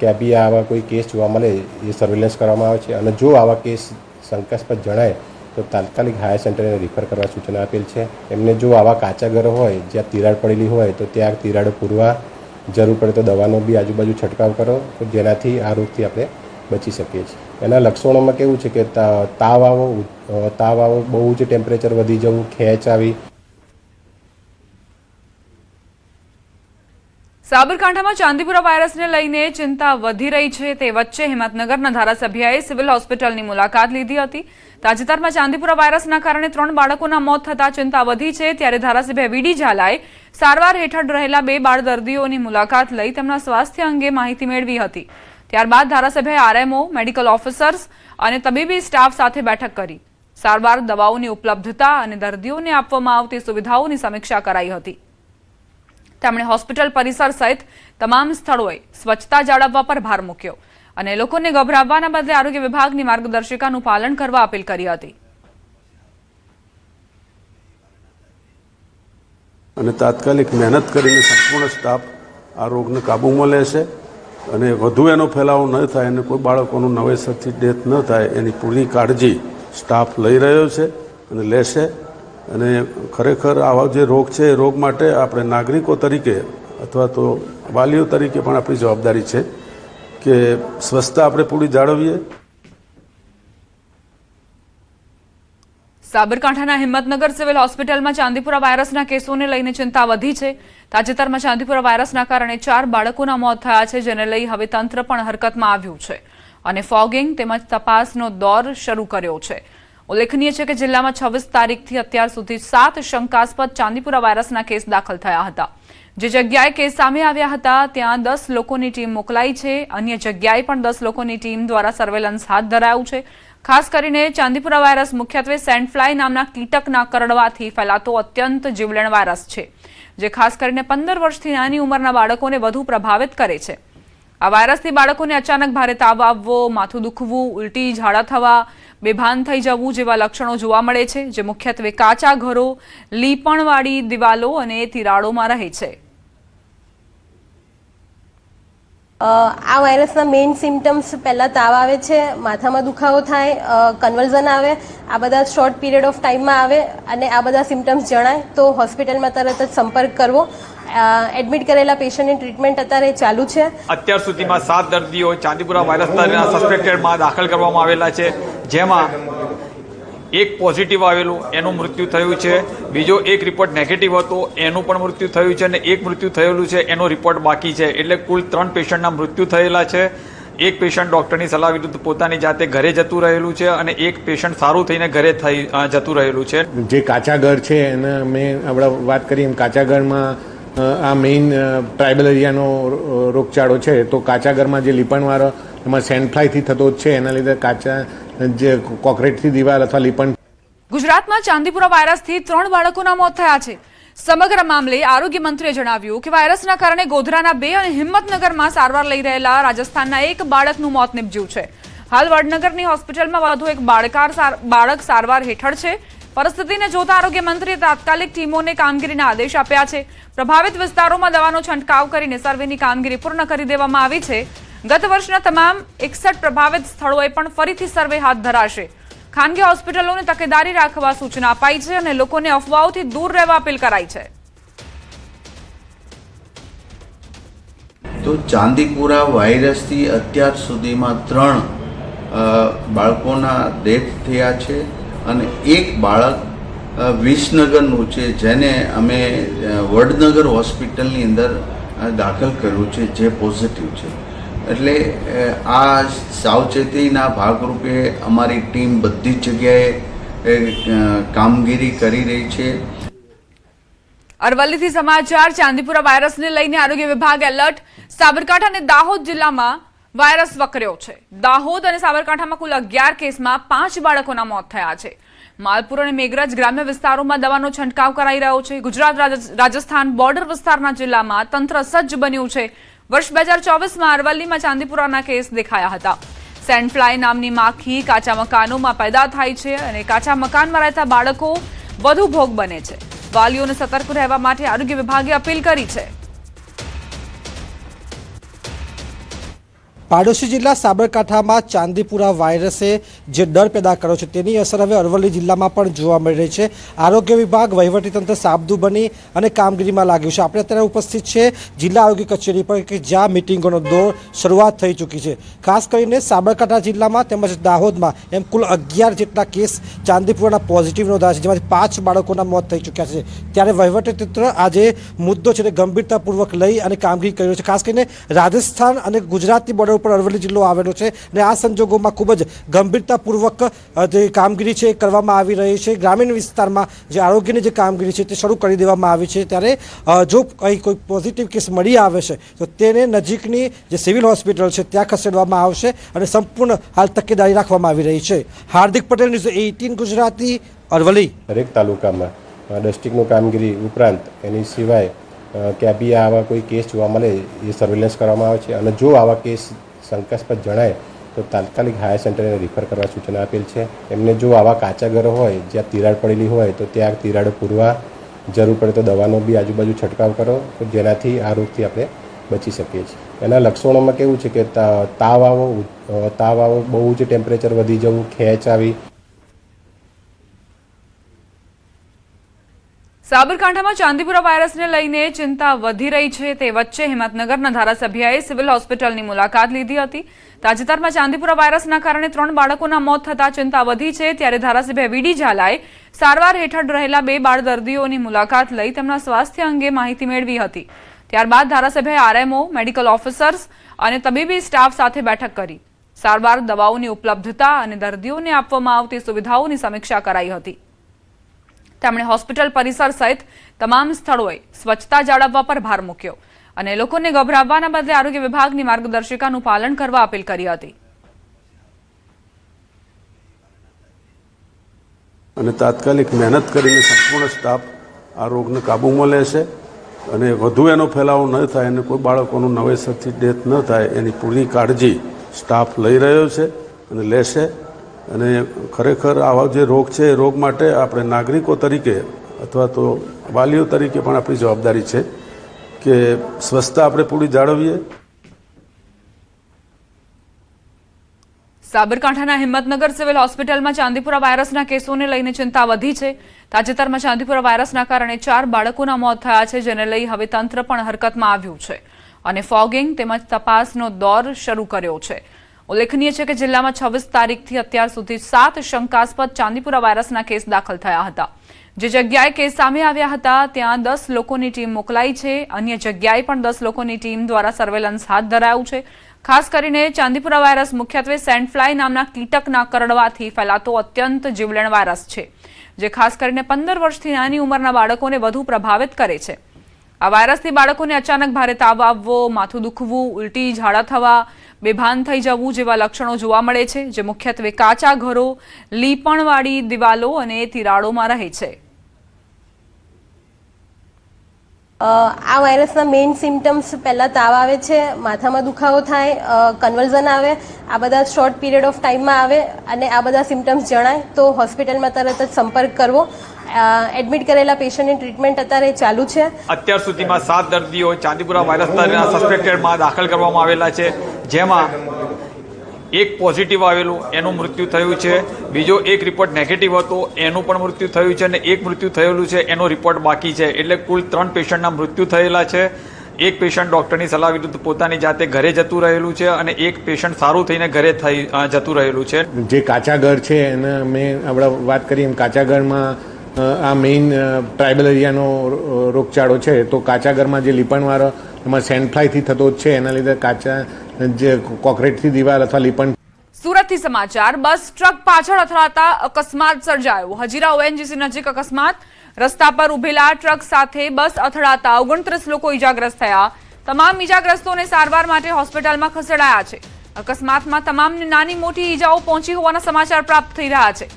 ક્યાં બી આવા કોઈ કેસ જોવા મળે એ સર્વેલન્સ કરવામાં આવે છે અને જો આવા કેસ શંકાસ્પદ જણાય તો તાત્કાલિક હાયર સેન્ટરને રિફર કરવા સૂચના આપેલ છે. એમને જો આવા કાચા ઘરો હોય જ્યાં તિરાડ પડેલી હોય તો ત્યાં તિરાડો પૂરવા, જરૂર પડે તો દવાનો બી આજુબાજુ છંટકાવ કરો તો જેનાથી આ રોગથી આપણે બચી શકીએ છીએ. એના લક્ષણોમાં કેવું છે કે તાવ આવો, બહુ જ ટેમ્પરેચર વધી જવું, ખેંચ આવી. સાબરકાંઠામાં ચાંદીપુરા વાયરસને લઈને ચિંતા વધી રહી છે. તે વચ્ચે હિંમતનગરના ધારાસભ્યએ સિવિલ હોસ્પિટલની મુલાકાત લીધી હતી. તાજેતરમાં ચાંદીપુરા વાયરસના કારણે 3 બાળકોના મોત થતા ચિંતા વધી છે. ત્યારે ધારાસભ્ય વીડી ઝાલાએ સારવાર હેઠળ રહેલા 2 બાળ દર્દીઓની મુલાકાત લઈ તેમના સ્વાસ્થ્ય અંગે માહિતી મેળવી હતી. ત્યારબાદ ધારાસભ્યએ આરએમઓ, મેડિકલ ઓફિસર્સ અને તબીબી સ્ટાફ સાથે બેઠક કરી સારવાર, દવાઓની ઉપલબ્ધતા અને દર્દીઓને આપવામાં આવતી સુવિધાઓની સમીક્ષા કરાઈ હતી. તેમણે હોસ્પિટલ પરિસર સહિત તમામ સ્થળોએ સ્વચ્છતા જાળવવા પર ભાર મૂક્યો અને લોકોને ગભરાવવાના બદલે આરોગ્ય વિભાગની માર્ગદર્શિકાનું પાલન કરવા અપીલ કરી હતી. અને તાત્કાલિક મહેનત કરીને સંપૂર્ણ સ્ટાફ આ રોગને કાબૂમાં લેશે અને વધુ એનો ફેલાવો ન થાય અને કોઈ બાળકોનું નવેસરથી ડેથ ન થાય એની પૂરી કાળજી સ્ટાફ લઈ રહ્યો છે અને લેશે. અને ખરેખર આવા જે રોગ છે એ રોગ માટે આપણે નાગરિકો તરીકે અથવા તો વાલીઓ તરીકે પણ આપણી જવાબદારી છે કે સ્વચ્છતા આપણે પૂરી જાળવીએ. સાબરકાંઠાના હિંમતનગર સિવિલ હોસ્પિટલમાં ચાંદીપુરા વાયરસના કેસોને લઈને ચિંતા વધી છે. તાજેતરમાં ચાંદીપુરા વાયરસના કારણે 4 બાળકોના મોત થયા છે, જેને લઈ હવે તંત્ર પણ હરકતમાં આવ્યું છે અને ફોગિંગ તેમજ તપાસનો દોર શરૂ કર્યો છે. ઉલ્લેખનીય છે કે જિલ્લામાં 26 તારીખથી અત્યાર સુધી 7 શંકાસ્પદ ચાંદીપુરા વાયરસના કેસ દાખલ થયા હતા. જે જગ્યાએ કેસ સામે આવ્યા હતા ત્યાં 10 લોકોની ટીમ મોકલાઈ છે. અન્ય જગ્યાએ પણ 10 લોકોની ટીમ દ્વારા સર્વેલન્સ હાથ ધરાયું છે. ખાસ કરીને ચાંદીપુરા વાયરસ મુખ્યત્વે સેન્ડફ્લાય નામના કીટકના કરડવાથી ફેલાતો અત્યંત જીવલેણ વાયરસ છે, જે ખાસ કરીને 15 વર્ષથી નાની ઉંમરના બાળકોને વધુ પ્રભાવિત કરે છે. આ વાયરસથી બાળકોને અચાનક ભારે તાવ આવવો, માથું દુખવું, ઉલટી, ઝાડા થવા, બેભાન થઈ જવું જેવા લક્ષણો જોવા મળે છે, જે મુખ્યત્વે કાચા ઘરો, લીપણવાળી દિવાલો અને તિરાડોમાં રહે છે. આ વાયરસના મેઇન સિમ્ટમ્સ પહેલાં તાવ આવે છે, માથામાં દુખાવો થાય, કન્વલ્ઝન આવે. આ બધા શોર્ટ પીરિયડ ઓફ ટાઈમમાં આવે અને આ બધા સિમ્ટમ્સ જણાય તો હોસ્પિટલમાં તરત જ સંપર્ક કરવો. એડમિટ કરેલા પેશન્ટની ટ્રીટમેન્ટ અત્યારે ચાલુ છે. અત્યાર સુધીમાં 7 દર્દીઓ ચાંદીપુરા વાયરસના સસ્પેક્ટેડમાં દાખલ કરવામાં આવેલા છે, જેમાં એક પોઝિટિવ આવેલું એનું મૃત્યુ થયું છે, બીજો એક રિપોર્ટ નેગેટિવ હતો એનું પણ મૃત્યુ થયું છે અને એક મૃત્યુ થયેલું છે એનો રિપોર્ટ બાકી છે. એટલે કુલ 3 પેશન્ટના મૃત્યુ થયેલા છે. એક પેશન્ટ ડૉક્ટરની સલાહ વિરુદ્ધ પોતાની જાતે ઘરે જતું રહેલું છે અને એક પેશન્ટ સારું થઈને ઘરે જતું રહેલું છે. જે કાચા ઘર છે એને મેં આપણે વાત કરીએ કાચા ઘરમાં આ મેઇન ટ્રાઇબલ એરિયાનો રોગચાળો છે. તો કાચા ઘરમાં જે લીપણવાળો એમાં સેન્ડફ્લાયથી થતો જ છે, એના લીધે કાચા જે કોન્ક્રીટથી દિવાલ અથવા લીપણ. ગુજરાતમાં ચાંદીપુરા વાયરસથી 3 બાળકોના મોત થયા છે. સમગ્ર મામલે આરોગ્ય મંત્રીએ જણાવ્યું કે વાયરસના કારણે ગોધરાના 2 અને હિંમતનગરમાં સારવાર લઈ રહેલા રાજસ્થાનના 1 બાળકનું મોત નીપજ્યું છે. હાલ વડનગરની હોસ્પિટલમાં વધુ એક બાળક સારવાર હેઠળ છે. પરિસ્થિતિને જોતા આરોગ્ય મંત્રીએ તાત્કાલિક ટીમોને કામગીરીના આદેશ આપ્યા છે. પ્રભાવિત વિસ્તારોમાં દવાનો છંટકાવ કરીને સર્વેની કામગીરી પૂર્ણ કરી દેવામાં આવી છે. ગત વર્ષના તમામ 61 પ્રભાવિત સ્થળોએ પણ ફરીથી સર્વે હાથ ધરાશે. ખાનગી હોસ્પિટલોને તકેદારી રાખવા સૂચના અપાઈ છે અને લોકોને અફવાઓથી દૂર રહેવા અપીલ કરાઈ છે. તો ચાંદીપુરા વાયરસથી અત્યાર સુધીમાં 3 બાળકોના ડેથ થયા છે અને એક બાળક વિસનગરનું છે જેને અમે વડનગર હોસ્પિટલની અંદર દાખલ કર્યું છે જે પોઝિટિવ છે. એટલે આ સાવચેતીના ભાગરૂપે અમારી ટીમ બધી જ જગ્યાએ કામગીરી કરી રહી છે. અરવલ્લીથી સમાચાર. ચાંદીપુરા વાયરસને લઈને આરોગ્ય વિભાગ એલર્ટ. સાબરકાંઠા અને દાહોદ જિલ્લામાં વાયરસ વકર્યો છે. દાહોદ અને સાબરકાંઠામાં કુલ 11 કેસમાં 5 બાળકોના મોત થયા છે. માલપુર અને મેઘરજ ગ્રામ્ય વિસ્તારોમાં દવાનો છંટકાવ કરાઈ રહ્યો છે. ગુજરાત રાજસ્થાન બોર્ડર વિસ્તારના જિલ્લામાં તંત્ર સજ્જ બન્યું છે. વર્ષ 2024માં અરવલ્લીમાં ચાંદીપુરાના કેસ દેખાયા હતા. સેન્ડફ્લાય નામની માખી કાચા મકાનોમાં પેદા થાય છે અને કાચા મકાનમાં રહેતા બાળકો વધુ ભોગ બને છે. વાલીઓને સતર્ક રહેવા માટે આરોગ્ય વિભાગે અપીલ કરી છે. પાડોશી જિલ્લા સાબરકાંઠામાં ચાંદીપુરા વાયરસે જે ડર પેદા કર્યો છે તેની અસર હવે અરવલ્લી જિલ્લામાં પણ જોવા મળી રહી છે. આરોગ્ય વિભાગ વહીવટીતંત્ર સાબદું બની અને કામગીરીમાં લાગ્યું છે. આપણે અત્યારે ઉપસ્થિત છે જિલ્લા આરોગ્ય કચેરી પર કે જ્યાં મિટિંગોનો દોર શરૂઆત થઈ ચૂકી છે. ખાસ કરીને સાબરકાંઠા જિલ્લામાં તેમજ દાહોદમાં એમ કુલ 11 જેટલા કેસ ચાંદીપુરાના પોઝિટિવ નોંધાયા છે, જેમાંથી 5 બાળકોના મોત થઈ ચૂક્યા છે. ત્યારે વહીવટીતંત્ર આજે મુદ્દો છે તે ગંભીરતાપૂર્વક લઈ અને કામગીરી કરી રહ્યું છે. ખાસ કરીને રાજસ્થાન અને ગુજરાતની બોર્ડર ઉપર અરવલ્લી જિલ્લો આવેલો છે અને આ સંજોગોમાં ખૂબ જ ગંભીરતાપૂર્વક જે કામગીરી છે એ કરવામાં આવી રહી છે. ગ્રામીણ વિસ્તારમાં જે આરોગ્યની જે કામગીરી છે તે શરૂ કરી દેવામાં આવી છે. ત્યારે જો કોઈ પોઝિટિવ કેસ મળી આવે છે તો તેને નજીકની જે સિવિલ હોસ્પિટલ છે ત્યાં ખસેડવામાં આવશે અને સંપૂર્ણ હાલ તકેદારી રાખવામાં આવી રહી છે. હાર્દિક પટેલ, ન્યૂઝ 18 ગુજરાતી, અરવલ્લી. દરેક તાલુકામાં ડસ્ટિંગનું કામગીરી ઉપરાંત એની સિવાય ક્યાં બી આવા કોઈ કેસ જોવા મળે એ સર્વેલન્સ કરવામાં આવે છે અને જો આવા કેસ શંકાસ્પદ જણાય તો તાત્કાલિક હાયર સેન્ટરને રિફર કરવા સૂચના આપેલ છે. એમને જો આવા કાચા ઘરો હોય જ્યાં તિરાડ પડેલી હોય તો ત્યાં તિરાડો પૂરવા, જરૂર પડે તો દવાનો બી આજુબાજુ છંટકાવ કરો તો જેનાથી આ રોગથી આપણે બચી શકીએ છીએ. એના લક્ષણોમાં કેવું છે કે તાવ આવો, બહુ જ ટેમ્પરેચર વધી જવું, ખેંચ આવી. સાબરકાંઠામાં ચાંદીપુરા વાયરસને લઈને ચિંતા વધી રહી છે. તે વચ્ચે હિંમતનગરના ધારાસભ્યએ સિવિલ હોસ્પિટલની મુલાકાત લીધી હતી. તાજેતરમાં ચાંદીપુરા વાયરસના કારણે 3 બાળકોના મોત થતા ચિંતા વધી છે. ત્યારે ધારાસભ્ય વીડી ઝાલાએ સારવાર હેઠળ રહેલા 2 બાળ દર્દીઓની મુલાકાત લઈ તેમના સ્વાસ્થ્ય અંગે માહિતી મેળવી હતી. ત્યારબાદ ધારાસભ્યએ આરએમઓ, મેડિકલ ઓફિસર્સ અને તબીબી સ્ટાફ સાથે બેઠક કરી. સારવાર, દવાઓની ઉપલબ્ધતા અને દર્દીઓને આપવામાં આવતી સુવિધાઓની સમીક્ષા કરાઈ હતી. તેમણે હોસ્પિટલ પરિસર સહિત તમામ સ્થળોએ સ્વચ્છતા જાળવવા પર ભાર મૂક્યો અને લોકોને ગભરાવવાના બદલે આરોગ્ય વિભાગની માર્ગદર્શિકાનું પાલન કરવા અપીલ કરી હતી. અને તાત્કાલિક મહેનત કરીને સંપૂર્ણ સ્ટાફ આ રોગને કાબૂમાં લેશે અને વધુ એનો ફેલાવો ન થાય અને કોઈ બાળકોનું નવેસરથી ડેથ ન થાય એની પૂરી કાળજી સ્ટાફ લઈ રહ્યો છે અને લેશે. અને ખરેખર આવા જે રોગ છે એ રોગ માટે આપણે નાગરિકો તરીકે અથવા તો વાલીઓ તરીકે પણ આપણી જવાબદારી છે કે સ્વચ્છતા આપણે પૂરી જાળવીએ. સાબરકાંઠાના હિંમતનગર સિવિલ હોસ્પિટલમાં ચાંદીપુરા વાયરસના કેસોને લઈને ચિંતા વધી છે. તાજેતરમાં ચાંદીપુરા વાયરસના કારણે 4 બાળકોના મોત થયા છે, જેને લઈ હવે તંત્ર પણ હરકતમાં આવ્યું છે અને ફોગિંગ તેમજ તપાસનો દોર શરૂ કર્યો છે. ઉલ્લેખનીય છે કે જિલ્લામાં 26 તારીખથી અત્યાર સુધી 7 શંકાસ્પદ ચાંદીપુરા વાયરસના કેસ દાખલ થયા હતા. જે જગ્યાએ કેસ સામે આવ્યા હતા ત્યાં 10 લોકોની ટીમ મોકલાઈ છે. અન્ય જગ્યાએ પણ 10 લોકોની ટીમ દ્વારા સર્વેલન્સ હાથ ધરાયું છે. ખાસ કરીને ચાંદીપુરા વાયરસ મુખ્યત્વે સેન્ડફ્લાય નામના કીટકના કરડવાથી ફેલાતો અત્યંત જીવલેણ વાયરસ છે, જે ખાસ કરીને 15 વર્ષથી નાની ઉંમરના બાળકોને વધુ પ્રભાવિત કરે છે. આ વાયરસથી બાળકોને અચાનક ભારે તાવ આવવો, માથું દુખવું, ઉલટી, ઝાડા થવા, બેભાન થઈ જવું જેવા લક્ષણો જોવા મળે છે, જે મુખ્યત્વે કાચા ઘરો, લીપણવાળી દિવાલો અને તિરાડોમાં રહે છે. આ વાયરસના મેઇન સિમ્ટમ્સ પહેલાં તાવ આવે છે, માથામાં દુખાવો થાય, કન્વલ્ઝન આવે, આ બધા શોર્ટ પીરિયડ ઓફ ટાઈમમાં આવે અને આ બધા સિમ્ટમ્સ જણાય તો હોસ્પિટલમાં તરત જ સંપર્ક કરવો. એડમિટ કરેલા પેશન્ટની ટ્રીટમેન્ટ અત્યારે ચાલુ છે. અત્યાર સુધીમાં 7 દર્દીઓ ચાંદીપુરા વાયરસના સસ્પેક્ટેડમાં દાખલ કરવામાં આવેલા છે, જેમાં એક પોઝિટિવ આવેલું એનું મૃત્યુ થયું છે, બીજો એક રિપોર્ટ નેગેટિવ હતો એનું પણ મૃત્યુ થયું છે અને એક મૃત્યુ થયેલું છે એનો રિપોર્ટ બાકી છે. એટલે કુલ 3 પેશન્ટના મૃત્યુ થયેલા છે. એક પેશન્ટ ડૉક્ટરની સલાહ વિરુદ્ધ પોતાની જાતે ઘરે જતું રહેલું છે અને એક પેશન્ટ સારું થઈને ઘરે જતું રહેલું છે. જે કાચા ઘર છે એને મેં આપણે વાત કરીએ કાચા ઘરમાં આ મેઇન ટ્રાઇબલ એરિયાનો રોગચાળો છે. તો કાચા ઘરમાં જે લીપણવાળો એમાં સેન્ડ ફ્લાયથી થતો જ છે, એના લીધે કાચા જે કોન્ક્રીટથી દિવાલ અથવા લીપણ. સુરતથી સમાચાર. બસ ટ્રક પાછળ અથડાતા અકસ્માત સર્જાયો. હજીરા ઓએનજીસી નજીક અકસ્માત. રસ્તા પર ઉભેલા ટ્રક સાથે બસ અથડાતા 29 લોકો ઈજાગ્રસ્ત થયા. તમામ ઈજાગ્રસ્તોને સારવાર માટે હોસ્પિટલમાં ખસેડાયા છે. અકસ્માતમાં તમામને નાની મોટી ઈજાઓ પહોંચી હોવાના સમાચાર પ્રાપ્ત થઈ રહ્યા છે.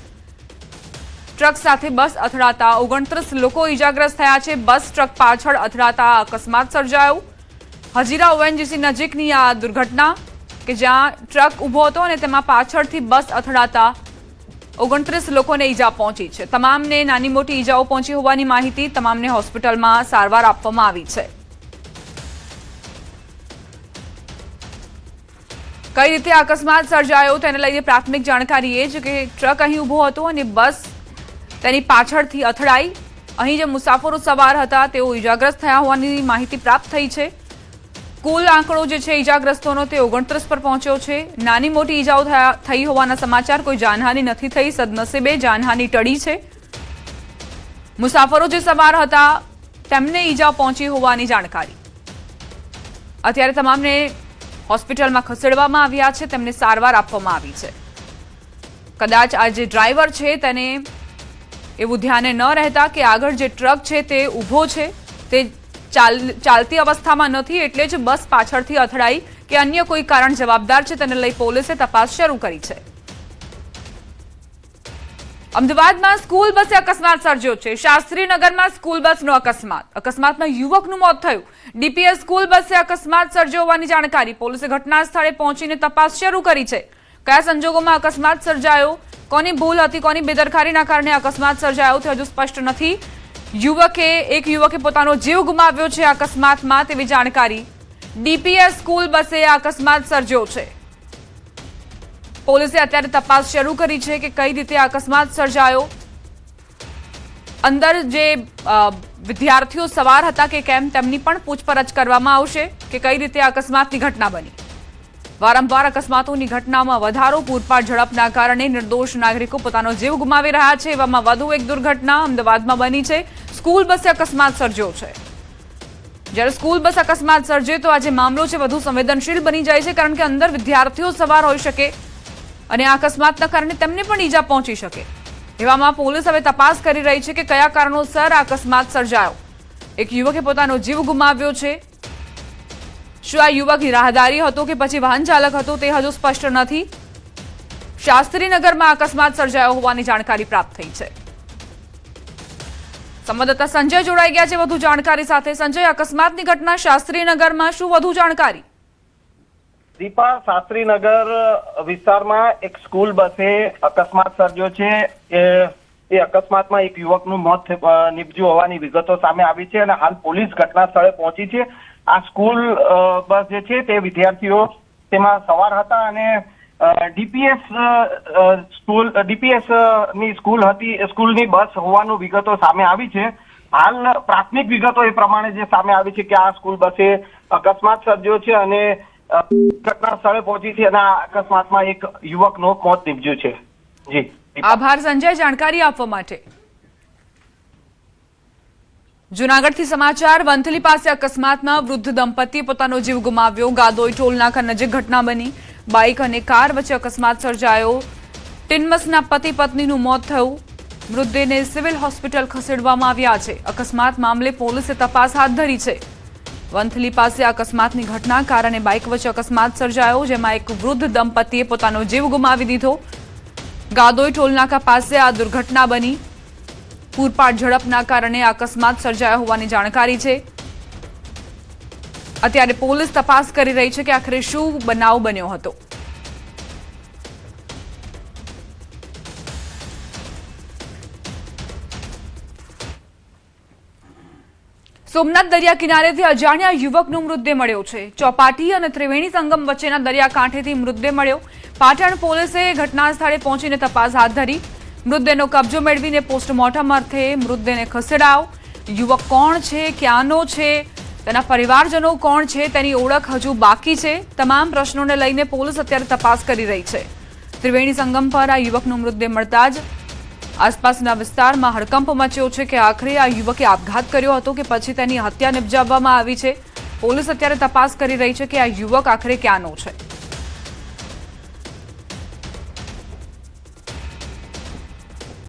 ટ્રક સાથે બસ અથડાતા 29 લોકો ઈજાગ્રસ્ત થયા છે. બસ ટ્રક પાછળ અથડાતા અકસ્માત સર્જાયો. હજીરા ઓએનજીસી નજીકની આ દુર્ઘટના કે જ્યાં ટ્રક ઊભો હતો અને તેમાં પાછળથી બસ અથડાતા 29 લોકોને ઈજા પહોંચી છે. તમામને નાની મોટી ઈજાઓ પહોંચી હોવાની માહિતી. તમામને હોસ્પિટલમાં સારવાર આપવામાં આવી છે. કઈ રીતે અકસ્માત સર્જાયો તેને લઈને પ્રાથમિક જાણકારી એ છે કે ટ્રક અહીં ઊભો હતો અને બસ તેની પાછળથી અથડાઈ. અહીં જે મુસાફરો સવાર હતા તેઓ ઈજાગ્રસ્ત થયા હોવાની માહિતી પ્રાપ્ત થઈ છે. કુલ આંકડો જે છે ઈજાગ્રસ્તોનો તે 29 પર પહોંચ્યો છે. નાની મોટી ઈજાઓ થઈ હોવાના સમાચાર. કોઈ જાનહાનિ નથી થઈ. સદનસીબે જાનહાનિ ટળી છે. મુસાફરો જે સવાર હતા તેમને ઈજા પહોંચી હોવાની જાણકારી. અત્યારે તમામને હોસ્પિટલમાં ખસેડવામાં આવ્યા છે. તેમને સારવાર આપવામાં આવી છે. કદાચ આ જે ડ્રાઈવર છે તેને એવું ધ્યાને ન રહેતા કે આગળ જે ટ્રક છે તે ઊભો છે, તે ચાલતી અવસ્થામાં નથી, એટલે જ બસ પાછળથી અથડાઈ કે અન્ય કોઈ કારણ જવાબદાર છે તેને લઈ પોલીસે તપાસ શરૂ કરી છે. અમદાવાદમાં સ્કૂલ બસે અકસ્માત સર્જ્યો છે. શાસ્ત્રીનગરમાં સ્કૂલ બસનો અકસ્માત. અકસ્માતમાં યુવકનું મોત થયું. ડીપીએસ સ્કૂલ બસે અકસ્માત સર્જ્યો હોવાની જાણકારી. પોલીસે ઘટના સ્થળે પહોંચીને તપાસ શરૂ કરી છે. કયા સંજોગોમાં અકસ્માત સર્જાયો, કોની ભૂલ હતી, કોની બેદરકારીના કારણે અકસ્માત સર્જાયો તે હજુ સ્પષ્ટ નથી. એક યુવકે પોતાનો જીવ ગુમાવ્યો છે અકસ્માતમાં તેવી જાણકારી. ડીપીએસ સ્કૂલ બસે અકસ્માત સર્જ્યો છે. પોલીસે અત્યારે તપાસ શરૂ કરી છે કે કઈ રીતે અકસ્માત સર્જાયો. અંદર જે વિદ્યાર્થીઓ સવાર હતા કે કેમ તેમની પણ પૂછપરછ કરવામાં આવશે કે કઈ રીતે અકસ્માતની ઘટના બની. વારંવાર અકસ્માતોની ઘટનામાં વધારો. પૂરપાટ ઝડપના કારણે નિર્દોષ નાગરિકો પોતાનો જીવ ગુમાવી રહ્યા છે. એવામાં વધુ એક દુર્ઘટના અમદાવાદમાં બની છે. સ્કૂલ બસે અકસ્માત સર્જ્યો છે. જ્યારે સ્કૂલ બસ અકસ્માત સર્જે તો આ જે મામલો છે વધુ સંવેદનશીલ બની જાય છે, કારણ કે અંદર વિદ્યાર્થીઓ સવાર હોઈ શકે અને આ અકસ્માતના કારણે તેમને પણ ઈજા પહોંચી શકે. એવામાં પોલીસ હવે તપાસ કરી રહી છે કે કયા કારણોસર આ અકસ્માત સર્જાયો. એક યુવકે પોતાનો જીવ ગુમાવ્યો છે. શું આ યુવક રાહદારી હતો કે પછી વાહન ચાલક હતો તે હજુ સ્પષ્ટ નથી. શાસ્ત્રીનગરમાં અકસ્માત સર્જાયો હોવાની જાણકારી પ્રાપ્ત થઈ છે. સંવાદદાતા સંજય જોડાઈ ગયા છે વધુ જાણકારી સાથે. સંજય, અકસ્માતની ઘટના શાસ્ત્રીનગરમાં, શું વધુ જાણકારી? દીપા, શાસ્ત્રીનગર વિસ્તારમાં એક સ્કૂલ બસે અકસ્માત સર્જ્યો છે. એ અકસ્માતમાં એક યુવકનું મોત નીપજ્યું હોવાની વિગતો સામે આવી છે અને હાલ પોલીસ ઘટના સ્થળે પહોંચી છે. આ સ્કૂલ બસ જે છે તે વિદ્યાર્થીઓ તેમાં સવાર હતા અને ડીપીએસ ની સ્કૂલ હતી. સ્કૂલની બસ હોવાનું વિગતો સામે આવી છે. હાલ પ્રાથમિક વિગતો એ પ્રમાણે જે સામે આવી છે કે આ સ્કૂલ બસે અકસ્માત સર્જ્યો છે અને ઘટના સ્થળે પહોંચી છે અને આ અકસ્માતમાં એક યુવકનું મોત નીપજ્યું છે. જી, આભાર સંજય જાણકારી આપવા માટે. જૂનાગઢથી સમાચાર. વંથલી પાસે અકસ્માતમાં વૃદ્ધ દંપતીએ પોતાનો જીવ ગુમાવ્યો. ગાદોઈ ટોલનાકા નજીક ઘટના બની. બાઇક અને કાર વચ્ચે અકસ્માત સર્જાયો. ટિનમસના પતિ પત્નીનું મોત થયું. મૃતદેહને સિવિલ હોસ્પિટલ ખસેડવામાં આવ્યા છે. અકસ્માત મામલે પોલીસે તપાસ હાથ ધરી છે. વંથલી પાસે અકસ્માતની ઘટના કારણે બાઇક વચ્ચે અકસ્માત સર્જાયો, જેમાં એક વૃદ્ધ દંપતીએ પોતાનો જીવ ગુમાવી દીધો. ગાદોઈ ટોલનાકા પાસે આ દુર્ઘટના બની. પૂરપાટ ઝડપના કારણે અકસ્માત સર્જાયો હોવાની જાણકારી છે. અત્યારે પોલીસ તપાસ કરી રહી છે કે આખરે શું બનાવ બન્યો હતો. સોમનાથ દરિયા કિનારેથી અજાણ્યા યુવકનો મૃતદેહ મળ્યો છે. ચોપાટી અને ત્રિવેણી સંગમ વચ્ચેના દરિયાકાંઠેથી મૃતદેહ મળ્યો. પાટણ પોલીસે ઘટના સ્થળે પહોંચીને તપાસ હાથ ધરી. મૃતદેહનો કબજો મેળવીને પોસ્ટમોર્ટમ અર્થે મૃતદેહને ખસેડાયો. યુવક કોણ છે, ક્યાંનો છે તેના પરિવારજનો કોણ છે તેની ઓળખ હજુ બાકી છે. તમામ પ્રશ્નોને લઈને પોલીસ અત્યારે તપાસ કરી રહી છે. ત્રિવેણી સંગમ પર આ યુવકનો મૃતદેહ મળતા જ આસપાસના વિસ્તારમાં હડકંપ મચ્યો છે કે આખરે આ યુવકે આપઘાત કર્યો હતો કે પછી તેની હત્યા નિપજાવવામાં આવી છે. પોલીસ અત્યારે તપાસ કરી રહી છે કે આ યુવક આખરે ક્યાંનો છે.